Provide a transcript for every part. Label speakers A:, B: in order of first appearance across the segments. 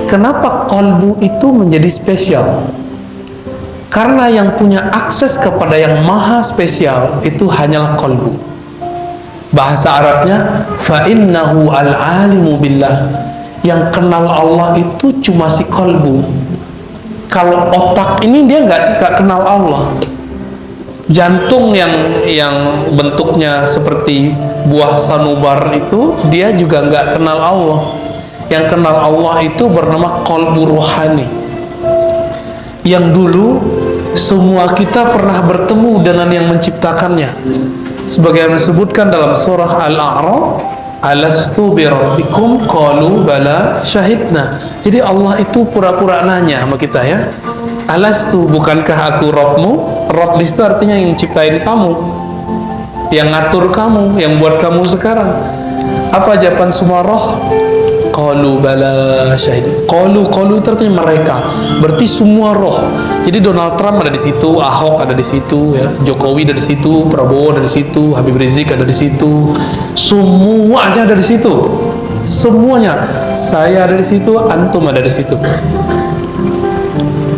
A: Kenapa qalbu itu menjadi spesial? Karena yang punya akses kepada yang maha spesial itu hanyalah qalbu. Bahasa Arabnya fa'innahu al-alimu billah. Yang kenal Allah itu cuma si qalbu. Kalau otak ini dia nggak kenal Allah. Jantung yang bentuknya seperti buah sanubar itu dia juga nggak kenal Allah. Yang kenal Allah itu bernama qalbu rohani. Yang dulu semua kita pernah bertemu dengan yang menciptakannya. Sebagaimana disebutkan dalam surah Al-A'raf, alastu bi rabbikum qalu bala syahidna. Jadi Allah itu pura-pura nanya sama kita ya. Alastu, bukankah aku Rabbmu? Rabb itu artinya yang ciptain kamu, yang ngatur kamu, yang buat kamu sekarang. Apa jawaban semua roh? Qalu bala syahid. Qalu itu artinya mereka. Berarti semua roh. Jadi Donald Trump ada di situ, Ahok ada di situ, ya, Jokowi ada di situ, Prabowo ada di situ, Habib Rizik ada di situ. Semuanya ada di situ. Semuanya. Saya ada di situ, antum ada di situ.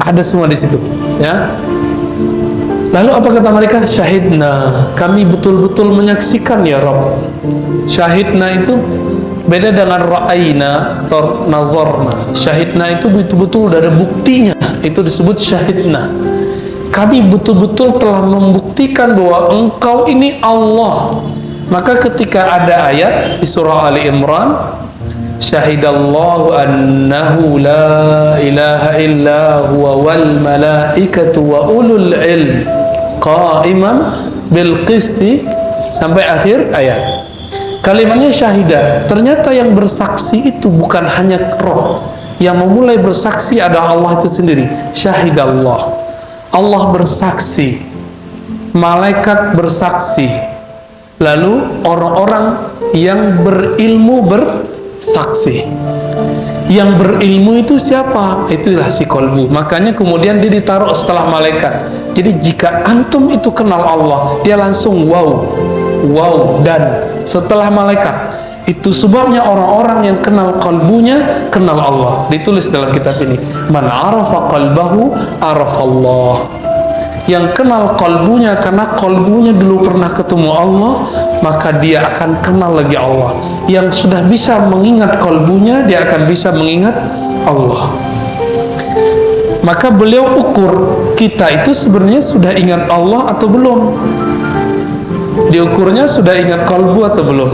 A: Ada semua di situ, ya. Lalu apa kata mereka? Syahidna, kami betul-betul menyaksikan ya Rabb. Syahidna itu beda dengan ra'ayna atau nazarna. Syahidna itu betul-betul ada buktinya. Itu disebut syahidna. Kami betul-betul telah membuktikan bahwa engkau ini Allah. Maka ketika ada ayat di surah Ali Imran, syahidallahu annahu la ilaha illa huwa wal malaikatu wa ulul ilm qa'iman bil qisti, sampai akhir ayat. Kalimatnya syahidah. Ternyata yang bersaksi itu bukan hanya roh. Yang memulai bersaksi adalah Allah itu sendiri. Syahidallah. Allah bersaksi. Malaikat bersaksi. Lalu orang-orang yang berilmu bersaksi. Yang berilmu itu siapa? Itulah si qalbu. Makanya kemudian dia ditaruh setelah malaikat. Jadi jika antum itu kenal Allah, dia langsung wow dan setelah malaikat. Itu sebabnya orang-orang yang kenal qalbunya kenal Allah. Ditulis dalam kitab ini, man arafa qalbahu arafallah. Yang kenal qalbunya karena qalbunya dulu pernah ketemu Allah, maka dia akan kenal lagi Allah. Yang sudah bisa mengingat qalbunya, dia akan bisa mengingat Allah. Maka beliau ukur kita itu sebenarnya sudah ingat Allah atau belum. Diukurnya sudah ingat qalbu atau belum.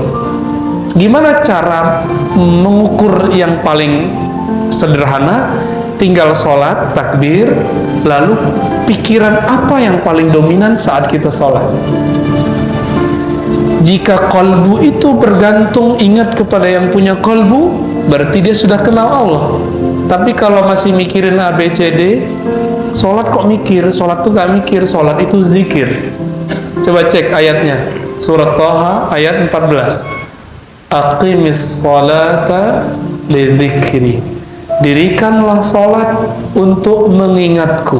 A: Gimana cara mengukur yang paling sederhana? Tinggal sholat, takbir, lalu pikiran apa yang paling dominan saat kita sholat. Jika qalbu itu bergantung ingat kepada yang punya qalbu, berarti dia sudah kenal Allah. Tapi kalau masih mikirin ABCD, sholat kok mikir? Sholat tuh gak mikir, sholat itu zikir. Coba cek ayatnya, surat Thaha ayat 14. Aqimis sholata lidzikri. Dirikanlah sholat untuk mengingatku.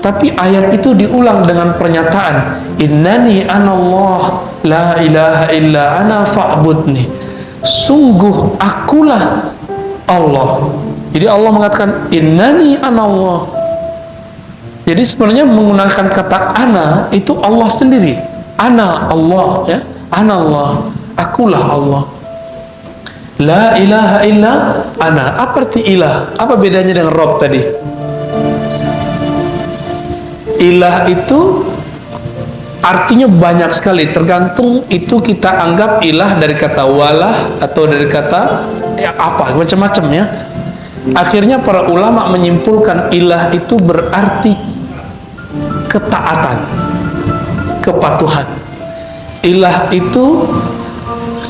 A: Tapi ayat itu diulang dengan pernyataan, innani anallah la ilaha illa ana fa'budni. Sungguh akulah Allah. Jadi Allah mengatakan innani anallah. Jadi sebenarnya menggunakan kata ana itu Allah sendiri. Ana Allah, ya. Ana Allah. Akulah Allah. La ilaha illa ana. Apa arti ilah? Apa bedanya dengan Rabb tadi? Ilah itu artinya banyak sekali, tergantung itu kita anggap ilah dari kata walah atau dari kata apa, macam-macam ya. Akhirnya para ulama menyimpulkan ilah itu berarti ketaatan, kepatuhan. Ilah itu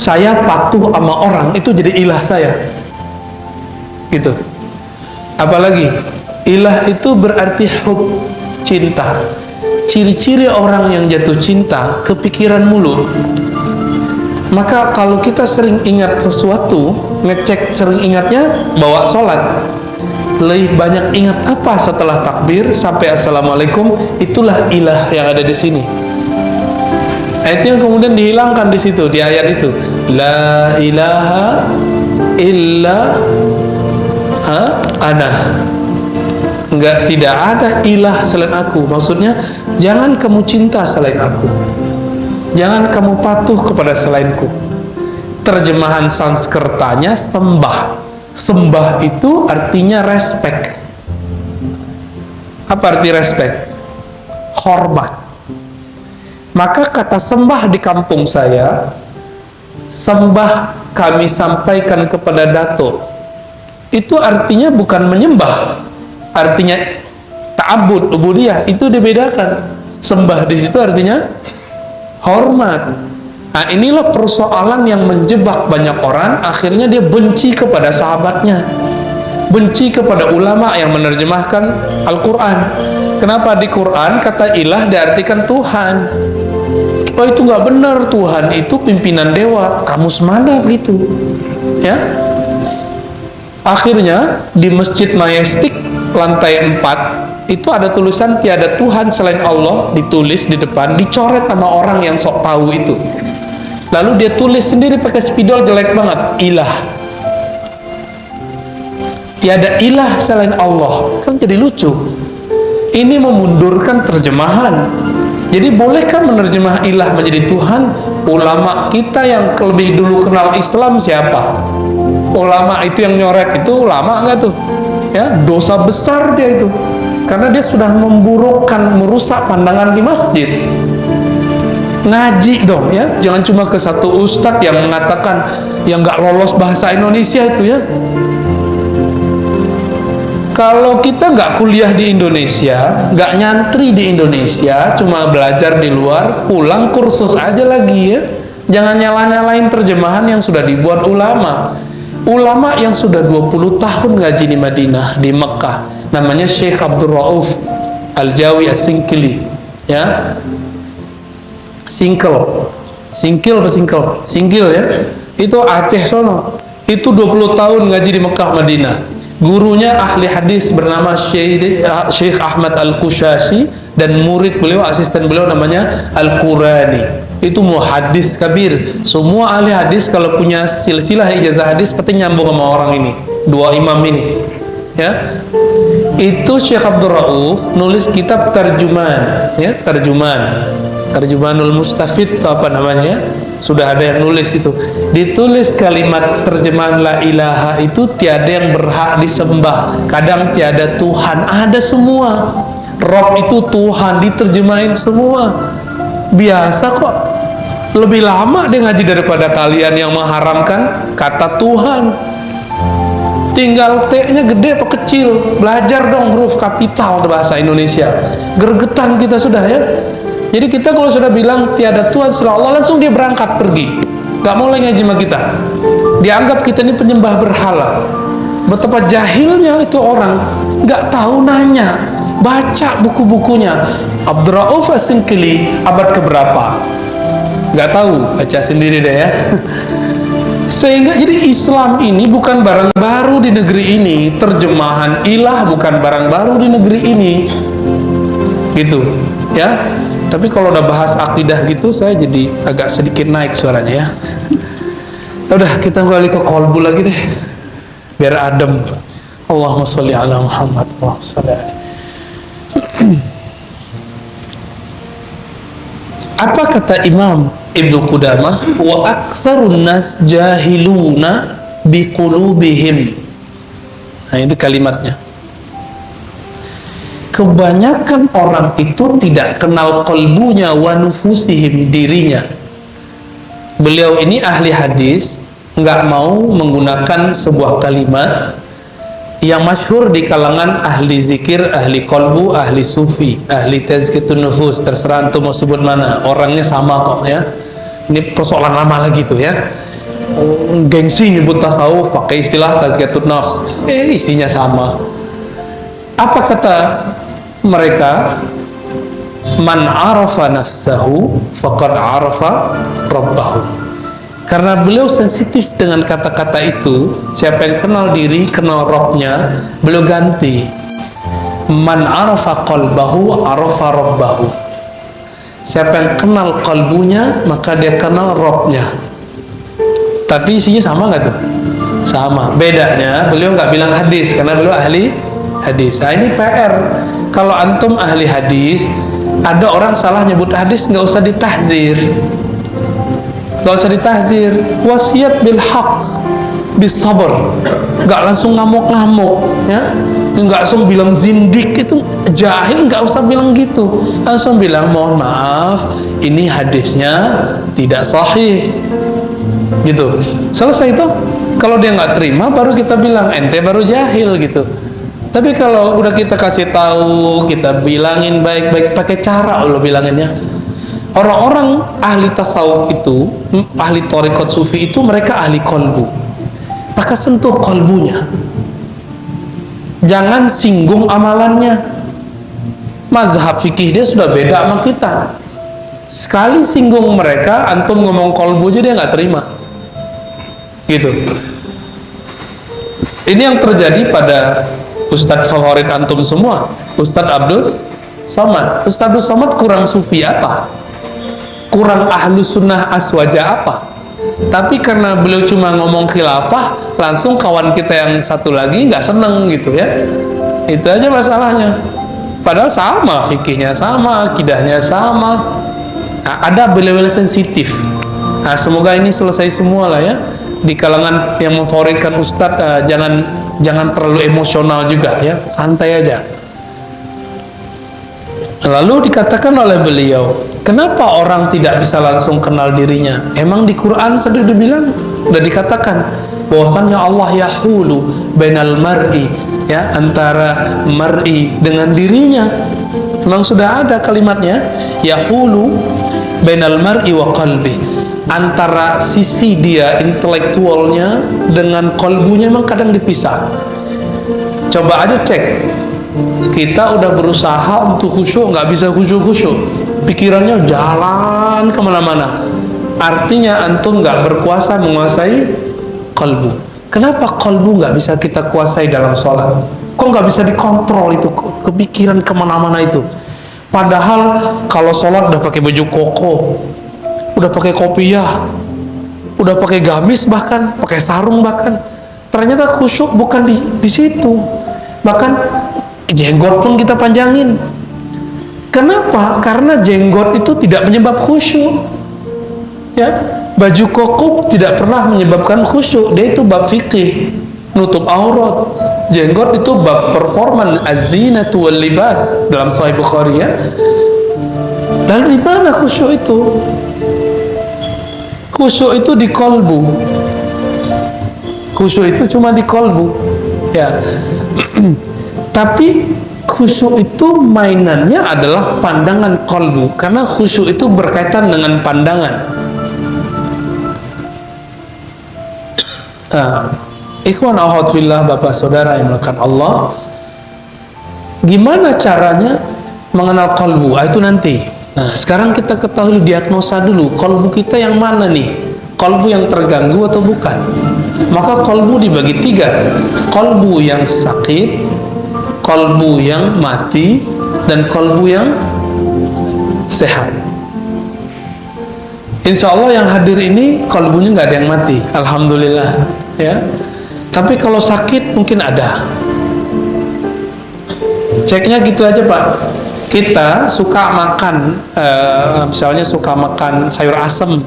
A: saya patuh sama orang, itu jadi ilah saya gitu. Apalagi ilah itu berarti hub, cinta. Ciri-ciri orang yang jatuh cinta kepikiran mulu. Maka kalau kita sering ingat sesuatu, ngecek sering ingatnya, bawa sholat. Lebih banyak ingat apa setelah takbir sampai assalamualaikum, itulah ilah yang ada di sini. Itu yang kemudian dihilangkan di situ, di ayat itu. La ilaha illa ana. Tidak ada ilah selain aku. Maksudnya, jangan kamu cinta selain aku, jangan kamu patuh kepada selainku. Terjemahan Sanskertanya sembah. Sembah itu artinya respect. Apa arti respect? Hormat. Maka kata sembah di kampung saya, sembah kami sampaikan kepada Dato, itu artinya bukan menyembah, artinya ta'abbud, ubudiyah. Itu dibedakan. Sembah di situ artinya hormat. Nah, inilah persoalan yang menjebak banyak orang. Akhirnya dia benci kepada sahabatnya, benci kepada ulama yang menerjemahkan Al-Quran. Kenapa di Quran kata ilah diartikan Tuhan? Oh, itu nggak benar. Tuhan itu pimpinan dewa. Kamus mana gitu? Ya. Akhirnya di Masjid Majestic lantai 4 itu ada tulisan tiada Tuhan selain Allah, ditulis di depan, dicoret sama orang yang sok tahu itu. Lalu dia tulis sendiri pakai spidol jelek banget, ilah. Tiada ilah selain Allah. Kan jadi lucu. Ini memundurkan terjemahan. Jadi bolehkah menerjemah ilah menjadi Tuhan? Ulama kita yang lebih dulu kenal Islam siapa? Ulama itu yang nyoret itu ulama nggak tuh? Ya, dosa besar dia itu. Karena dia sudah memburukkan, merusak pandangan di masjid. Ngaji dong ya, jangan cuma ke satu ustadz yang mengatakan yang nggak lolos bahasa Indonesia itu ya. Kalau kita nggak kuliah di Indonesia, nggak nyantri di Indonesia, cuma belajar di luar, pulang kursus aja lagi ya. Jangan nyala-nyalain terjemahan yang sudah dibuat ulama. Ulama yang sudah 20 tahun ngaji di Madinah, di Mekah, namanya Syekh Abdul Rauf Al-Jawi As-Singkili ya. Singkil ya. Itu Aceh sono. Itu 20 tahun ngaji di Mekah, Madinah. Gurunya ahli hadis bernama Syekh Ahmad Al-Qushasi, dan murid beliau, asisten beliau namanya Al-Qurani. Itu muhaddis kabir. Semua ahli hadis kalau punya silsilah ijazah hadis pasti nyambung sama orang ini, dua imam ini ya. Itu Syekh Abdul Rauf nulis kitab terjemahan ya, Terjumanul Mustafid atau apa namanya, sudah ada yang nulis itu. Ditulis kalimat terjemahan la ilaha itu tiada yang berhak disembah, kadang tiada Tuhan, ada semua. Rob itu Tuhan, diterjemahin semua. Biasa kok. Lebih lama dia ngaji daripada kalian yang mengharamkan kata Tuhan. Tinggal T-nya gede atau kecil. Belajar dong huruf kapital bahasa Indonesia. Gergetan kita sudah ya. Jadi kita kalau sudah bilang tiada Tuhan selain Allah, langsung dia berangkat pergi, gak mau lagi ngaji sama kita. Dianggap kita ini penyembah berhala. Betapa jahilnya itu orang, gak tahu nanya, baca buku-bukunya. Abdul Rauf As-Singkili abad keberapa? Gak tahu, baca sendiri deh ya. Sehingga jadi Islam ini bukan barang baru di negeri ini. Terjemahan ilah bukan barang baru di negeri ini. Gitu ya. Tapi kalau udah bahas akidah gitu, saya jadi agak sedikit naik suaranya ya. Udah, kita balik ke kolbu lagi deh, biar adem. Allahumma sholli ala Muhammad. Allahumma sholli ala. Apa kata Imam Ibnu Qudamah? Wa aktsarun nas jahiluna biqulubihim. Nah, ini kalimatnya. Kebanyakan orang itu tidak kenal qalbunya wa nufusihim, dirinya. Beliau ini ahli hadis, nggak mau menggunakan sebuah kalimat yang masyhur di kalangan ahli zikir, ahli qalbu, ahli sufi, ahli tazkiyatun nufus, terserah antum mau sebut mana, orangnya sama kok ya. Ini persoalan lama lagi tuh ya. Gengsi nyebut tasawuf pakai istilah tazkiyatun nafs, isinya sama. Apa kata mereka? Man arafa nafsahu faqad arafa rabbahu. Karena beliau sensitif dengan kata-kata itu, siapa yang kenal diri, kenal Rabbnya, beliau ganti. Man arafa qalbahu arafa rabbahu. Siapa yang kenal kalbunya, maka dia kenal Rabbnya. Tapi isinya sama nggak tuh? Sama. Bedanya beliau nggak bilang hadis karena beliau ahli hadis. Nah ini PR. Kalau antum ahli hadis, ada orang salah nyebut hadis, nggak usah ditahzir. Nggak usah ditahzir. Wasiat bil haq, bis sabar. Nggak langsung ngamuk-ngamuk, ya. Nggak langsung bilang zindik, itu jahil, nggak usah bilang gitu. Langsung bilang mohon maaf, ini hadisnya tidak sahih. Gitu. Selesai itu. Kalau dia nggak terima, baru kita bilang ente baru jahil gitu. Tapi kalau udah kita kasih tahu, kita bilangin baik-baik, pakai cara lo bilanginnya. Orang-orang ahli tasawuf itu, ahli thariqat sufi itu, mereka ahli kolbu. Maka sentuh kolbunya. Jangan singgung amalannya. Mazhab fikih dia sudah beda sama kita. Sekali singgung mereka, antum ngomong kolbu aja dia nggak terima. Gitu. Ini yang terjadi pada Ustadz favorit antum semua, Ustadz Abdul Somad. Ustadz Abdul Somad kurang sufi apa? Kurang ahlu sunnah aswaja apa? Tapi karena beliau cuma ngomong khilafah, langsung kawan kita yang satu lagi nggak seneng gitu ya. Itu aja masalahnya. Padahal sama fikihnya, sama akidahnya, sama. Nah, ada bela-bela sensitif. Nah, semoga ini selesai semua lah ya. Di kalangan yang memfavoritkan Ustadz, jangan terlalu emosional juga ya, santai aja. Lalu dikatakan oleh beliau, kenapa orang tidak bisa langsung kenal dirinya? Emang di Quran sudah dibilang, sudah dikatakan bahwasannya Allah yahulu bainal mar'i, ya, antara mar'i dengan dirinya. Memang sudah ada kalimatnya, yahulu bainal mar'i wa qalbi, antara sisi dia intelektualnya dengan kolbunya memang kadang dipisah. Coba aja cek, kita udah berusaha untuk khusyuk, nggak bisa khusyuk-khusyuk, pikirannya jalan kemana-mana. Artinya antum nggak berkuasa menguasai kolbu. Kenapa kolbu nggak bisa kita kuasai dalam sholat? Kok nggak bisa dikontrol itu kepikiran kemana-mana itu? Padahal kalau sholat udah pakai baju koko, udah pakai kopiah, udah pakai gamis, bahkan pakai sarung, bahkan ternyata khusyuk bukan di situ. Bahkan jenggot pun kita panjangin. Kenapa? Karena jenggot itu tidak menyebab khusyuk. Ya, baju koko tidak pernah menyebabkan khusyuk. Dia itu bab fikih, nutup aurat. Jenggot itu bab performan, az-zinatu wal libas dalam Sahih Bukhari ya. Lalu di mana khusyuk itu? Khusyuk itu di kolbu. Khusyuk itu cuma di kolbu. Ya. Tapi khusyuk itu mainannya adalah pandangan kolbu, karena khusyuk itu berkaitan dengan pandangan. Ikhwan akhwat fillah, bapak saudara yang melakukan Allah, gimana caranya mengenal kolbu? Itu nanti. Nah, sekarang kita ketahui diagnosa dulu, kolbu kita yang mana nih? Kolbu yang terganggu atau bukan? Maka kolbu dibagi 3. Kolbu yang sakit, kolbu yang mati, dan kolbu yang sehat. Insya Allah yang hadir ini kolbunya nggak ada yang mati, alhamdulillah ya. Tapi kalau sakit mungkin ada. Ceknya gitu aja Pak. Kita suka makan, misalnya suka makan sayur asem,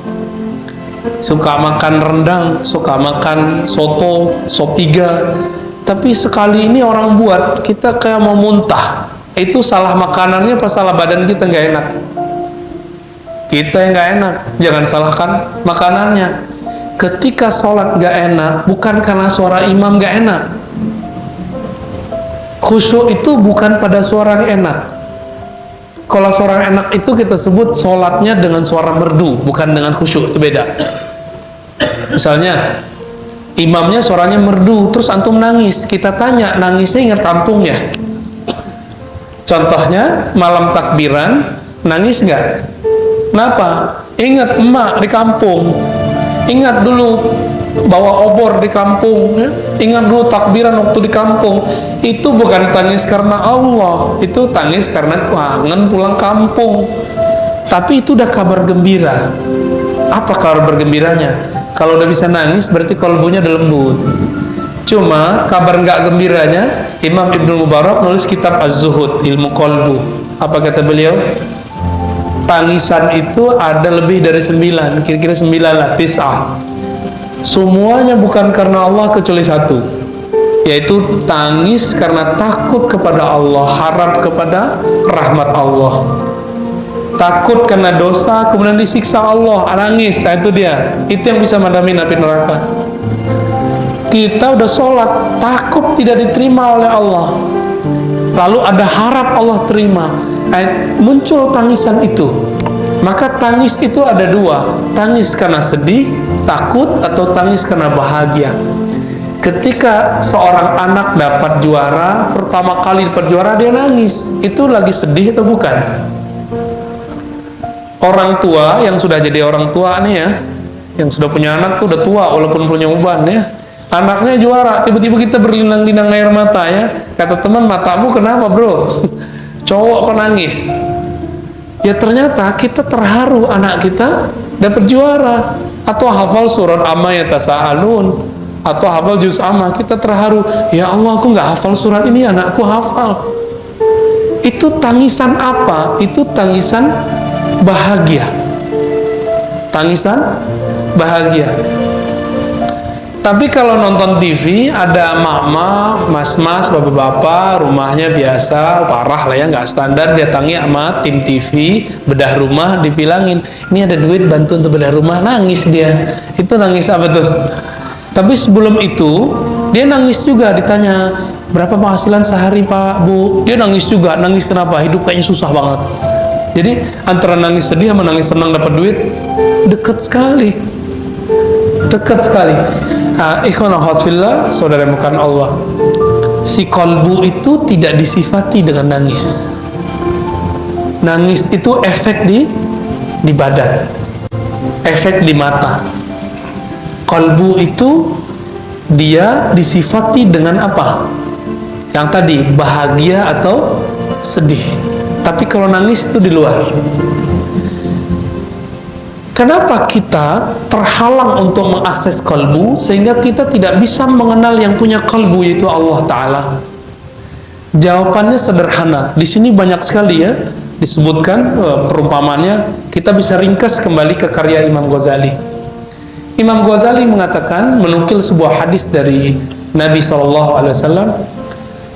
A: suka makan rendang, suka makan soto, sop iga. Tapi sekali ini orang buat, kita kayak mau muntah. Itu salah makanannya apa salah badan kita nggak enak? Kita yang nggak enak. Jangan salahkan makanannya. Ketika sholat nggak enak, bukan karena suara imam nggak enak. Khusyuk itu bukan pada suara yang enak. Kalau suara enak itu kita sebut sholatnya dengan suara merdu, bukan dengan khusyuk, itu beda. Misalnya imamnya suaranya merdu, terus antum nangis, kita tanya, nangisnya ingat kampung ya? Contohnya malam takbiran, nangis nggak? Kenapa? Ingat emak di kampung, ingat dulu bawa obor di kampung, ya? Ingat dulu takbiran waktu di kampung. Itu bukan tangis karena Allah, itu tangis karena kangen pulang kampung. Tapi itu udah kabar gembira. Apa kabar bergembiranya? Kalau udah bisa nangis berarti kolbunya udah lembut. Cuma kabar nggak gembiranya, Imam Ibnu Mubarak nulis kitab Az-Zuhud, ilmu kolbu. Apa kata beliau? Tangisan itu ada lebih dari 9, kira-kira 9 lah, 9. Semuanya bukan karena Allah kecuali satu, yaitu tangis karena takut kepada Allah, harap kepada rahmat Allah. Takut karena dosa, kemudian disiksa Allah, nangis. Nah, itu dia. Itu yang bisa madamin api neraka. Kita udah sholat, takut tidak diterima oleh Allah, lalu ada harap Allah terima, muncul tangisan itu. Maka tangis itu ada dua, tangis karena sedih, takut, atau tangis karena bahagia. Ketika seorang anak dapat juara, pertama kali dapat juara dia nangis, itu lagi sedih atau bukan? Orang tua yang sudah jadi orang tua nih ya, yang sudah punya anak tuh udah tua walaupun punya uban ya, anaknya juara, tiba-tiba kita berlinang-linang air mata ya. Kata teman, matamu kenapa bro? Cowok kok nangis? Ya ternyata kita terharu anak kita dapat juara, atau hafal surat amma yatasaalun, atau hafal juz amma, kita terharu. Ya Allah, aku nggak hafal surat ini, anakku hafal. Itu tangisan apa? Itu tangisan bahagia. Tangisan bahagia. Tapi kalau nonton TV ada mama, mas-mas, bapak-bapak, rumahnya biasa, parah lah ya, nggak standar, dia tangi sama tim TV, bedah rumah, dibilangin, ini ada duit bantu untuk bedah rumah, nangis dia. Itu nangis apa tuh? Tapi sebelum itu, dia nangis juga, ditanya, berapa penghasilan sehari Pak, Bu? Dia nangis juga, nangis kenapa? Hidup kayaknya susah banget. Jadi antara nangis sedih sama nangis senang dapat duit, dekat sekali. Dekat sekali. Ikhwan akhwat fillah, saudara bukan Allah, si kolbu itu tidak disifati dengan nangis. Nangis itu efek di badan, efek di mata. Kolbu itu dia disifati dengan apa? Yang tadi, bahagia atau sedih. Tapi kalau nangis itu di luar. Kenapa kita terhalang untuk mengakses kalbu sehingga kita tidak bisa mengenal yang punya kalbu, yaitu Allah Ta'ala? Jawabannya sederhana. Di sini banyak sekali ya disebutkan perumpamannya. Kita bisa ringkas kembali ke karya Imam Ghazali. Imam Ghazali mengatakan, menukil sebuah hadis dari Nabi SAW,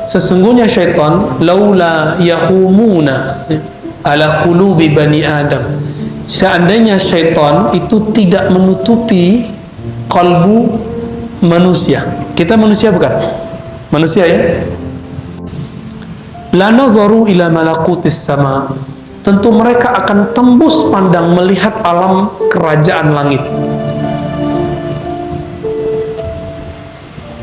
A: sesungguhnya syaitan laula yahumuna ala qulubi bani Adam, seandainya syaitan itu tidak menutupi kalbu manusia. Kita manusia bukan? Manusia ya? La nazaru ila malakutis sama, tentu mereka akan tembus pandang melihat alam kerajaan langit.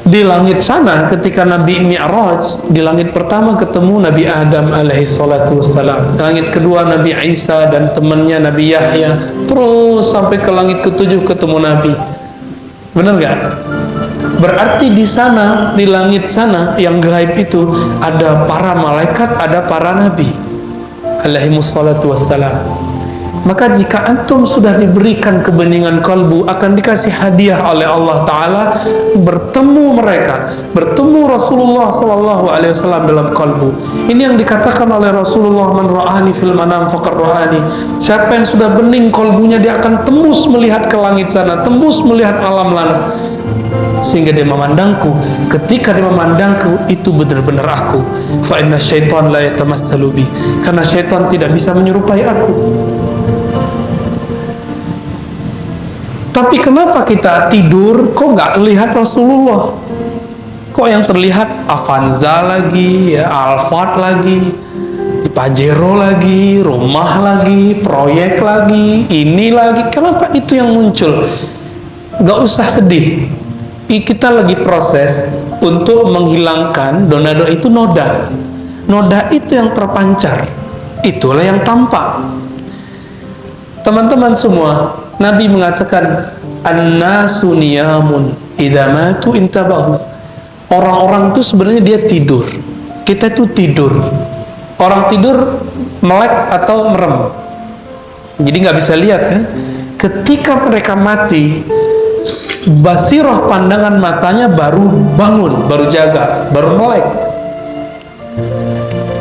A: Di langit sana ketika Nabi Mi'raj, di langit pertama ketemu Nabi Adam alaihi salatu wassalam, langit kedua Nabi Isa dan temannya Nabi Yahya, terus sampai ke langit ketujuh ketemu Nabi. Benar gak? Berarti di sana, di langit sana yang gaib itu ada para malaikat, ada para nabi alaihi salatu wassalam. Maka jika antum sudah diberikan kebeningan kalbu, akan dikasih hadiah oleh Allah Ta'ala, bertemu mereka, bertemu Rasulullah SAW dalam kalbu. Ini yang dikatakan oleh Rasulullah, man ra'ani fil manam faqad ra'ani. Siapa yang sudah bening kalbunya, dia akan tembus melihat ke langit sana, tembus melihat alam lana, sehingga dia memandangku. Ketika dia memandangku, itu benar-benar aku. Fa inna syaitan la yatamassalu bi, karena syaitan tidak bisa menyerupai aku. Tapi kenapa kita tidur kok nggak lihat Rasulullah? Kok yang terlihat Avanza lagi, ya, Alphard lagi, Pajero lagi, rumah lagi, proyek lagi, ini lagi. Kenapa itu yang muncul? Nggak usah sedih. Kita lagi proses untuk menghilangkan donado itu, noda. Noda itu yang terpancar, itulah yang tampak. Teman-teman semua, Nabi mengatakan, an-nasu niyamun idza matu intabahu. Orang-orang itu sebenarnya dia tidur. Kita itu tidur. Orang tidur melek atau merem, jadi nggak bisa lihat kan. Ketika mereka mati, basirah pandangan matanya baru bangun, baru jaga, baru melek.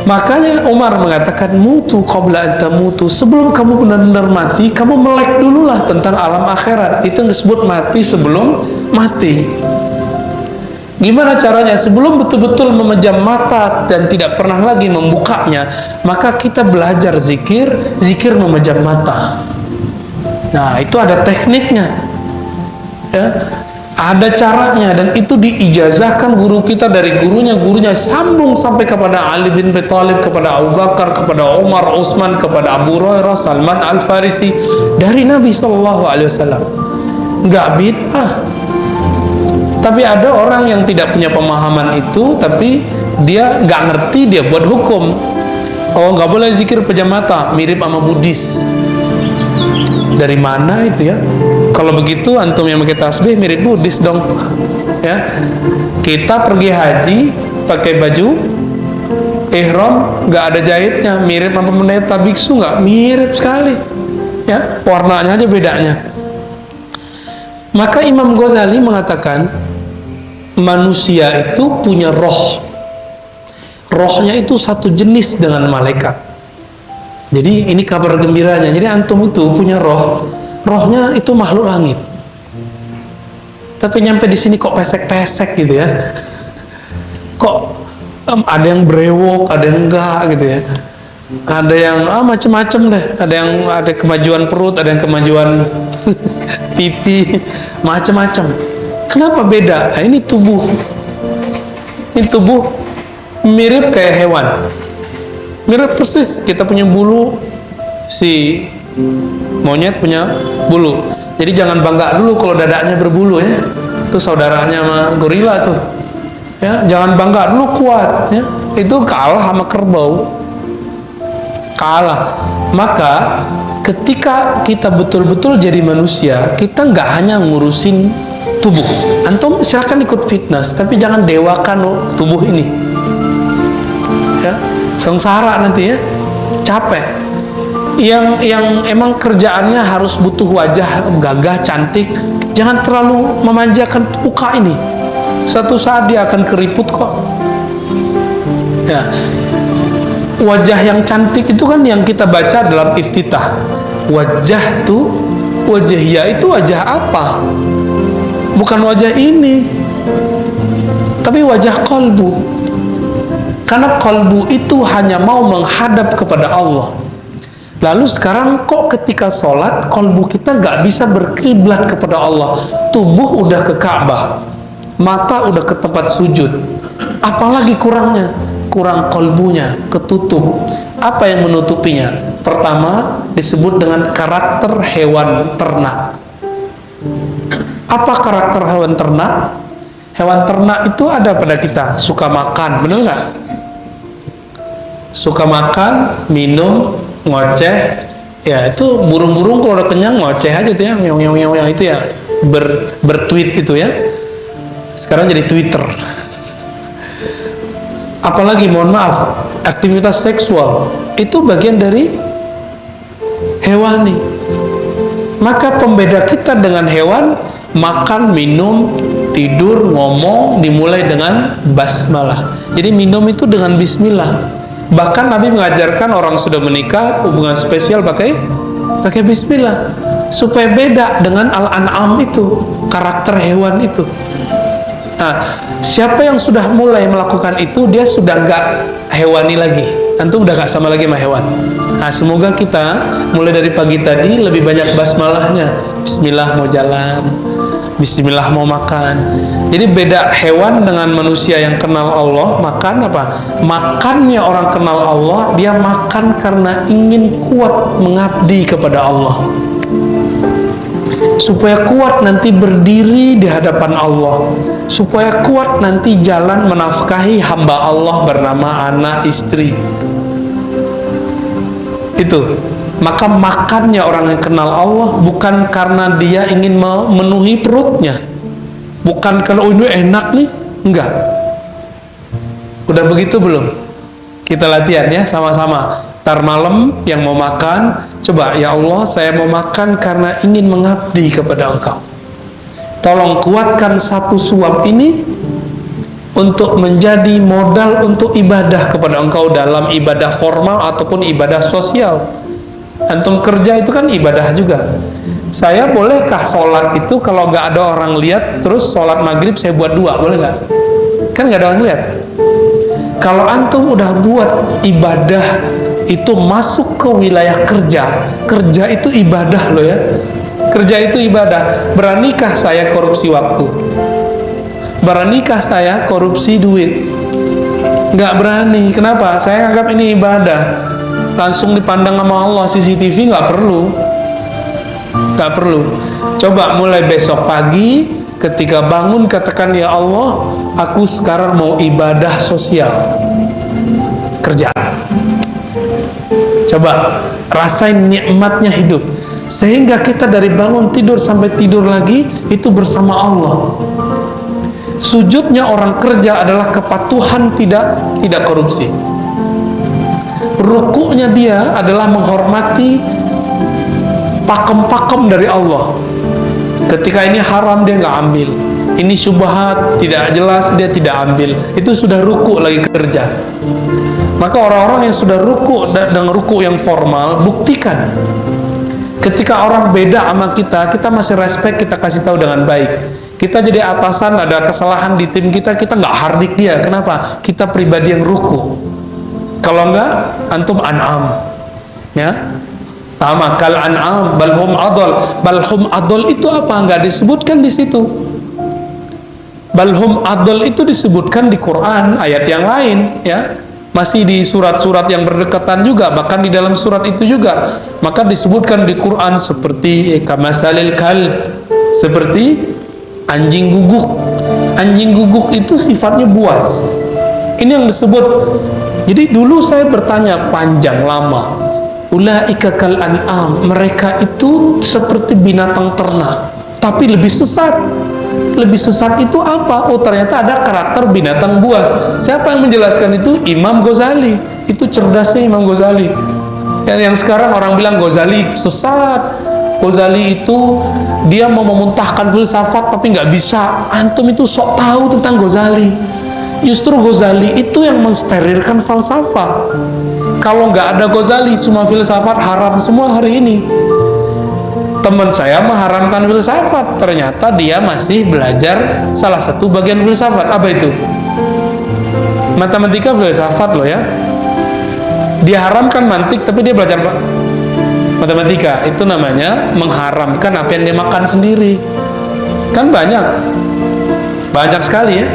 A: Makanya Umar mengatakan, mutu qabla an tamutu, sebelum kamu benar-benar mati, kamu melek dululah tentang alam akhirat. Itu disebut mati sebelum mati. Gimana caranya? Sebelum betul-betul memejam mata dan tidak pernah lagi membukanya, maka kita belajar zikir, zikir memejam mata. Nah, itu ada tekniknya, ya, ada caranya, dan itu diijazahkan guru kita dari gurunya sambung sampai kepada Ali bin Abi Thalib, kepada Abu Bakar, kepada Umar, Utsman, kepada Abu Hurairah, Salman Al-Farisi, dari Nabi Shallallahu Alaihi Wasallam. Nggak bid'ah. Tapi ada orang yang tidak punya pemahaman itu, tapi dia nggak ngerti, dia buat hukum. Oh, nggak boleh zikir pejam mata, mirip sama Buddhis. Dari mana itu ya? Kalau begitu antum yang pakai tasbih mirip Buddhis dong, ya. Kita pergi haji pakai baju ihram nggak ada jahitnya, mirip sama pendeta biksu nggak? Mirip sekali, ya. Warnanya aja bedanya. Maka Imam Ghazali mengatakan manusia itu punya roh. Rohnya itu satu jenis dengan malaikat. Jadi ini kabar gembiranya. Jadi antum itu punya roh. Rohnya itu makhluk langit. Tapi nyampe di sini kok pesek-pesek gitu ya. Kok ada yang brewok, ada yang enggak gitu ya. Ada yang macam-macam deh. Ada kemajuan perut, ada yang kemajuan pipi, macam-macam. Kenapa beda? Nah, ini tubuh. Ini tubuh mirip kayak hewan. Mirip persis. Kita punya bulu, si monyet punya bulu. Jadi jangan bangga dulu kalau dadanya berbulu ya. Itu saudaranya sama gorila tuh. Ya, jangan bangga dulu kuat ya. Itu kalah sama kerbau. Kalah. Maka ketika kita betul-betul jadi manusia, kita nggak hanya ngurusin tubuh. Antum silakan ikut fitness, tapi jangan dewakan tubuh ini. Ya, sengsara nanti ya, capek. Yang emang kerjaannya harus butuh wajah gagah, cantik, jangan terlalu memanjakan muka ini. Suatu saat dia akan keriput kok. Ya. Wajah yang cantik itu kan yang kita baca dalam iftitah. Wajah tuh, wajahnya itu wajah apa? Bukan wajah ini, tapi wajah kolbu. Karena kolbu itu hanya mau menghadap kepada Allah. Lalu sekarang kok ketika sholat, kolbu kita nggak bisa berkiblat kepada Allah. Tubuh udah ke Ka'bah, mata udah ke tempat sujud. Apalagi kurangnya? Kurang kolbunya, ketutup. Apa yang menutupinya? Pertama, disebut dengan karakter hewan ternak. Apa karakter hewan ternak? Hewan ternak itu ada pada kita, suka makan, benar nggak? Suka makan, minum, ngoceh. Ya itu burung-burung kalau udah kenyang ngoceh aja tuh ya, yang itu ya, bertweet itu ya. Sekarang jadi Twitter. Apalagi mohon maaf, aktivitas seksual itu bagian dari hewani. Maka pembeda kita dengan hewan, makan, minum, tidur, ngomong dimulai dengan basmalah. Jadi minum itu dengan bismillah. Bahkan Nabi mengajarkan orang sudah menikah hubungan spesial pakai bismillah, supaya beda dengan al-an'am itu, karakter hewan itu. Nah, siapa yang sudah mulai melakukan itu, dia sudah nggak hewani lagi. Antum udah nggak sama lagi sama hewan. Nah, semoga kita mulai dari pagi tadi lebih banyak basmalahnya. Bismillah mau jalan, bismillah mau makan. Jadi beda hewan dengan manusia yang kenal Allah. Makan apa? Makannya orang kenal Allah, dia makan karena ingin kuat mengabdi kepada Allah, supaya kuat nanti berdiri di hadapan Allah, supaya kuat nanti jalan menafkahi hamba Allah bernama anak istri. Itu. Maka makannya orang yang kenal Allah bukan karena dia ingin memenuhi perutnya, bukan karena ini enak nih, enggak. Udah begitu belum? Kita latihan ya sama-sama. Ntar malam yang mau makan, coba, ya Allah saya mau makan karena ingin mengabdi kepada Engkau. Tolong kuatkan satu suap ini untuk menjadi modal untuk ibadah kepada engkau dalam ibadah formal ataupun ibadah sosial. Antum kerja itu kan ibadah juga. Saya bolehkah sholat itu kalau nggak ada orang lihat, terus sholat maghrib saya buat 2, boleh nggak? Kan nggak ada orang lihat. Kalau antum udah buat ibadah itu masuk ke wilayah kerja, kerja itu ibadah loh ya. Kerja itu ibadah. Beranikah saya korupsi waktu? Beranikah saya korupsi duit? Nggak berani. Kenapa? Saya anggap ini ibadah. Langsung dipandang sama Allah, CCTV nggak perlu. Nggak perlu. Coba mulai besok pagi, ketika bangun katakan, ya Allah, aku sekarang mau ibadah sosial. Kerja. Coba rasain nikmatnya hidup. Sehingga kita dari bangun tidur sampai tidur lagi itu bersama Allah. Sujudnya orang kerja adalah kepatuhan, tidak korupsi. Rukuknya dia adalah menghormati pakem-pakem dari Allah. Ketika ini haram dia nggak ambil, ini syubhat tidak jelas dia tidak ambil, itu sudah ruku lagi kerja. Maka orang-orang yang sudah ruku dengan ruku yang formal, buktikan. Ketika orang beda sama kita masih respect, kita kasih tahu dengan baik. Kita jadi atasan, ada kesalahan di tim kita nggak hardik dia. Kenapa? Kita pribadi yang ruku. Kalau enggak, antum an'am. Ya, sama kal an'am, balhum adol. Balhum adol itu apa? Enggak disebutkan di situ. Balhum adol itu disebutkan di Quran ayat yang lain, ya. Masih di surat-surat yang berdekatan juga, bahkan di dalam surat itu juga. Maka disebutkan di Quran seperti kamasalil kalb, seperti anjing guguk. Anjing guguk itu sifatnya buas. Ini yang disebut. Jadi dulu saya bertanya panjang lama. Ulaika kal an'am, mereka itu seperti binatang ternak, tapi lebih sesat. Lebih sesat itu apa? Oh, ternyata ada karakter binatang buas. Siapa yang menjelaskan itu? Imam Ghazali. Itu cerdasnya Imam Ghazali. Yang sekarang orang bilang Ghazali sesat. Ghazali itu dia mau memuntahkan filsafat tapi nggak bisa. Antum itu sok tahu tentang Ghazali. Justru Ghazali itu yang mensterilkan falsafah. Kalau nggak ada Ghazali, semua filsafat haram semua hari ini. Teman saya mengharamkan filsafat, ternyata dia masih belajar salah satu bagian filsafat. Apa itu? Matematika filsafat loh ya. Dia haramkan mantik, tapi dia belajar matematika. Itu namanya mengharamkan apa yang dia makan sendiri. Kan banyak sekali ya.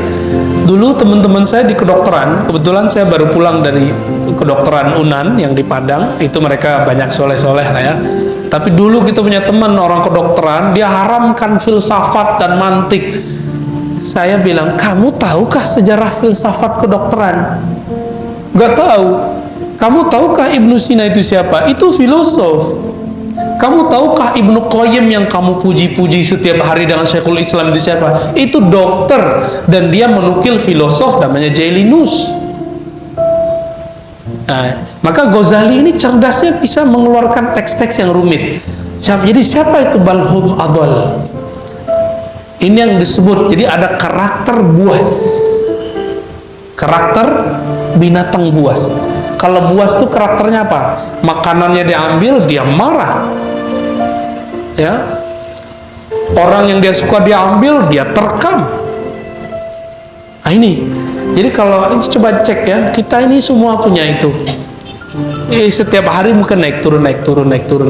A: Dulu teman-teman saya di kedokteran, kebetulan saya baru pulang dari kedokteran UNAN yang di Padang. Itu mereka banyak soleh-soleh lah ya. Tapi dulu kita punya teman orang kedokteran, dia haramkan filsafat dan mantik. Saya bilang, kamu tahukah sejarah filsafat kedokteran? Gak tahu. Kamu tahukah Ibnu Sina itu siapa? Itu filosof. Kamu tahukah Ibnu Qayyim yang kamu puji-puji setiap hari dengan Syekhul Islam itu siapa? Itu dokter, dan dia menukil filosof namanya Jailinus. Nah, maka Ghazali ini cerdasnya bisa mengeluarkan teks-teks yang rumit. Jadi siapa itu balhum adol? Ini yang disebut. Jadi ada karakter buas, karakter binatang buas. Kalau buas itu karakternya apa? Makanannya diambil, dia marah. Ya, orang yang dia suka diambil, dia terkam. Nah ini. Jadi kalau coba cek ya, kita ini semua punya itu. Setiap hari mungkin naik turun.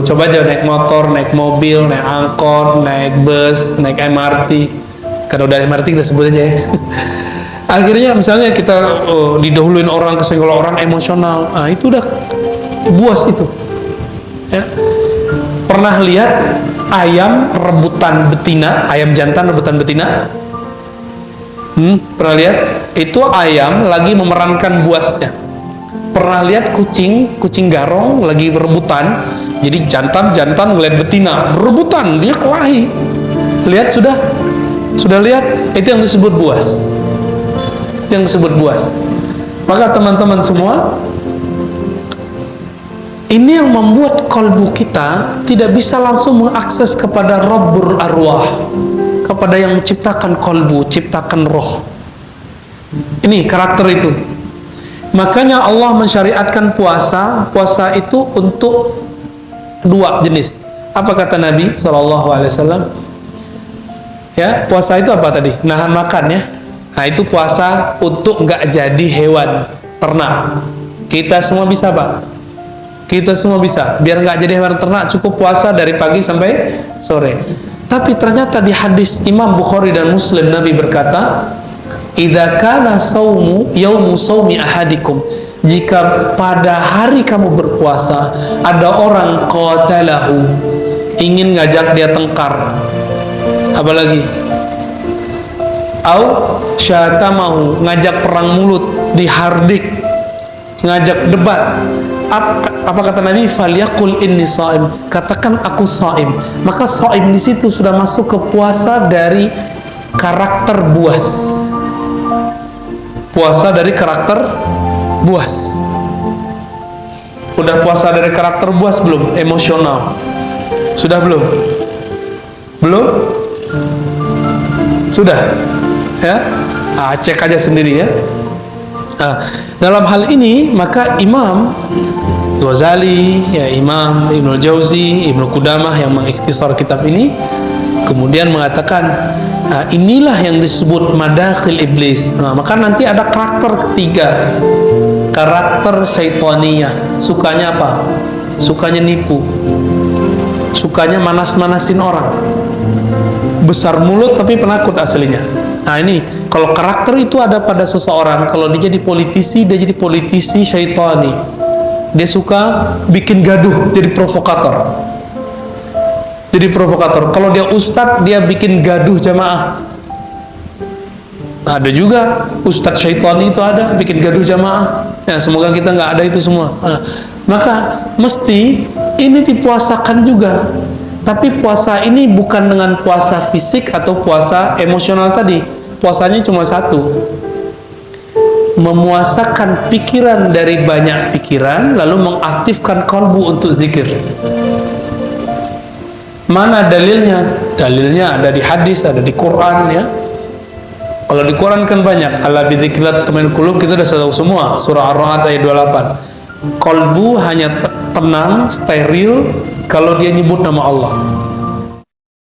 A: Coba aja naik motor, naik mobil, naik angkot, naik bus, naik MRT. Kalau udah MRT kita sebut aja ya. Akhirnya misalnya kita didahuluin orang, kesenggol orang, emosional. Nah itu udah buas itu. Ya. Pernah lihat ayam rebutan betina, ayam jantan rebutan betina? Pernah lihat? Itu ayam lagi memerankan buasnya. Pernah lihat kucing garong lagi berebutan? Jadi jantan ngeliat betina berebutan, dia kelahi. Lihat sudah lihat? Itu yang disebut buas. Yang disebut buas. Maka teman-teman semua, ini yang membuat kalbu kita tidak bisa langsung mengakses kepada Rabbul Arwah, kepada yang menciptakan kolbu, ciptakan roh. Ini karakter itu. Makanya Allah mensyariatkan puasa. Puasa itu untuk dua jenis. Apa kata Nabi SAW? Ya, puasa itu apa tadi? Nahan makan ya. Nah, itu puasa untuk nggak jadi hewan ternak. Kita semua bisa, Pak. Kita semua bisa. Biar nggak jadi hewan ternak, cukup puasa dari pagi sampai sore. Tapi ternyata di hadis Imam Bukhari dan Muslim, Nabi berkata, "Idza kana saumu yaumu saumi ahadikum." Jika pada hari kamu berpuasa ada orang qatalahu, ingin ngajak dia tengkar, apalagi au syatamahu, ngajak perang mulut, dihardik, ngajak debat, apa kata Nabi? Falyaqul inni shaim, katakan aku shaim. Maka shaim di situ sudah masuk ke puasa dari karakter buas. Puasa dari karakter buas. Udah puasa dari karakter buas belum? Emosional. Sudah belum? Belum? Sudah? Ya? Cek aja sendiri ya. Dalam hal ini maka Imam Ghazali, ya Imam Ibnu Jauzi, Ibnu Qudamah yang mengikhtisar kitab ini kemudian mengatakan inilah yang disebut madakhil iblis. Maka nanti ada karakter ketiga, karakter syaitaniyah. Sukanya apa? Sukanya nipu, sukanya manas-manasin orang, besar mulut tapi penakut aslinya. Nah ini, kalau karakter itu ada pada seseorang, kalau dia jadi politisi, dia jadi politisi syaitani. Dia suka bikin gaduh, jadi provokator. Jadi provokator. Kalau dia ustadz, dia bikin gaduh jamaah. Ada juga ustadz syaitani itu ada, bikin gaduh jamaah. Ya, semoga kita nggak ada itu semua. Maka mesti ini dipuasakan juga. Tapi puasa ini bukan dengan puasa fisik atau puasa emosional tadi. Puasanya cuma satu, memuasakan pikiran dari banyak pikiran, lalu mengaktifkan kalbu untuk zikir. Mana dalilnya? Dalilnya ada di hadis, ada di Quran ya. Kalau di Quran kan banyak. Ala bidzikrillah tatma'innul qulub, kita sudah tahu semua. Surah Ar-Ra'd ayat 28. Kalbu hanya tenang, steril kalau dia nyebut nama Allah.